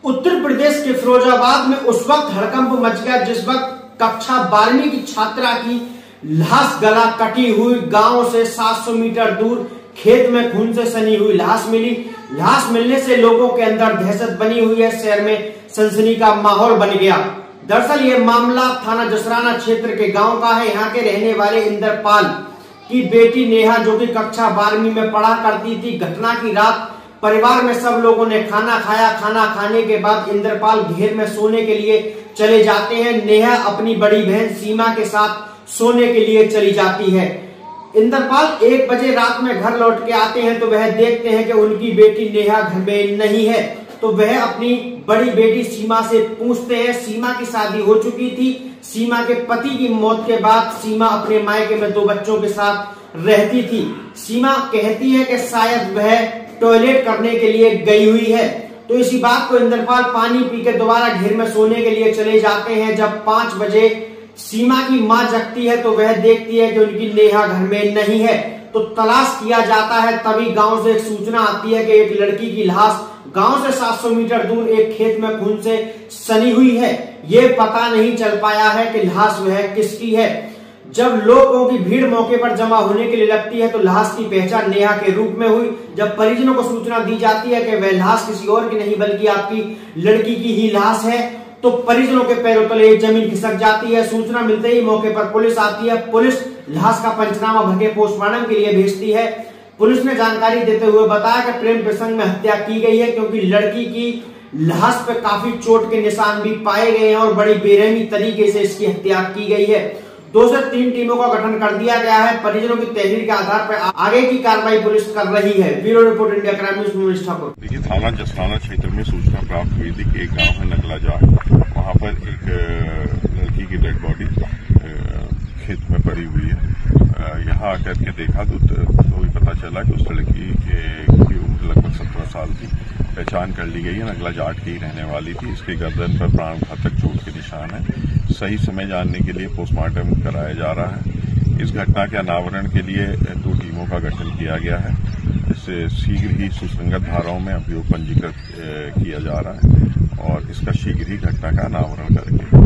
उत्तर प्रदेश के फिरोजाबाद में उस वक्त हड़कंप मच गया जिस वक्त कक्षा 12वीं की छात्रा की लाश गला कटी हुई गांव से 700 मीटर दूर खेत में खून से सनी हुई लाश मिली। लाश मिलने से लोगों के अंदर दहशत बनी हुई है, शहर में सनसनी का माहौल बन गया। दरअसल ये मामला थाना जसराना क्षेत्र के गांव का है। यहाँ के रहने वाले इंद्रपाल की बेटी नेहा जो कि कक्षा 12वीं में पढ़ा करती थी। घटना की रात परिवार में सब लोगों ने खाना खाया। खाना खाने के बाद इंद्रपाल घेर में सोने के लिए चले जाते हैं। नेहा अपनी बड़ी बहन सीमा के साथ सोने के लिए चली जाती है। इंद्रपाल 1 बजे रात में घर लौट के आते हैं तो वह देखते हैं कि उनकी बेटी नेहा घर में नहीं है। तो वह अपनी बड़ी बेटी सीमा से पूछते हैं। सीमा की शादी हो चुकी थी। सीमा के पति की मौत के बाद सीमा अपने मायके में 2 बच्चों के साथ रहती थी। सीमा कहती है कि शायद वह टॉयलेट करने के लिए गई हुई है। तो इसी बात को इंद्रपाल पानी पी के दोबारा घेर में सोने के लिए चले जाते हैं। जब 5 बजे सीमा की मां जगती है तो वह देखती है कि उनकी नेहा घर में नहीं है। तो तलाश किया जाता है। तभी गांव से एक सूचना आती है कि एक लड़की की लाश गांव से 700 मीटर दूर एक खेत में खून से सनी हुई है। ये पता नहीं चल पाया है कि लाश वह किसकी है। जब लोगों की भीड़ मौके पर जमा होने के लिए लगती है तो लाश की पहचान नेहा के रूप में हुई। जब परिजनों को सूचना दी जाती है कि वह लाश किसी और की नहीं बल्कि आपकी लड़की की ही लाश है तो परिजनों के पैरों तले जमीन खिसक जाती है। सूचना मिलते ही मौके पर पुलिस आती है। पुलिस लाश का पंचनामा भर के पोस्टमार्टम के लिए भेजती है। पुलिस ने जानकारी देते हुए बताया कि प्रेम प्रसंग में हत्या की गई है क्योंकि लड़की की लाश पर काफी चोट के निशान भी पाए गए हैं और बड़ी बेरहमी तरीके से इसकी हत्या की गई है। 2 से 3 टीमों का गठन कर दिया गया है। परिजनों की तहरीर के आधार पर आगे की कार्रवाई पुलिस कर रही है। Bureau report India crime news में ठाकुर। देखिए, थाना जसराना क्षेत्र में सूचना प्राप्त हुई थी कि एक गांव है नगला जाट, वहां पर एक लड़की की डेड बॉडी खेत में पड़ी हुई है। यहाँ आकर के देखा तो पता चला कि उस लड़की की उम्र लगभग 17 साल थी। पहचान कर ली गई है, नगला जाट की रहने वाली थी। इसके गर्दन पर प्राण घातक चोट के निशान है। सही समय जानने के लिए पोस्टमार्टम कराया जा रहा है। इस घटना के अनावरण के लिए 2 टीमों का गठन किया गया है। इससे शीघ्र ही सुसंगत धाराओं में अभियोग पंजीकृत किया जा रहा है और इसका शीघ्र ही घटना का अनावरण करेंगे।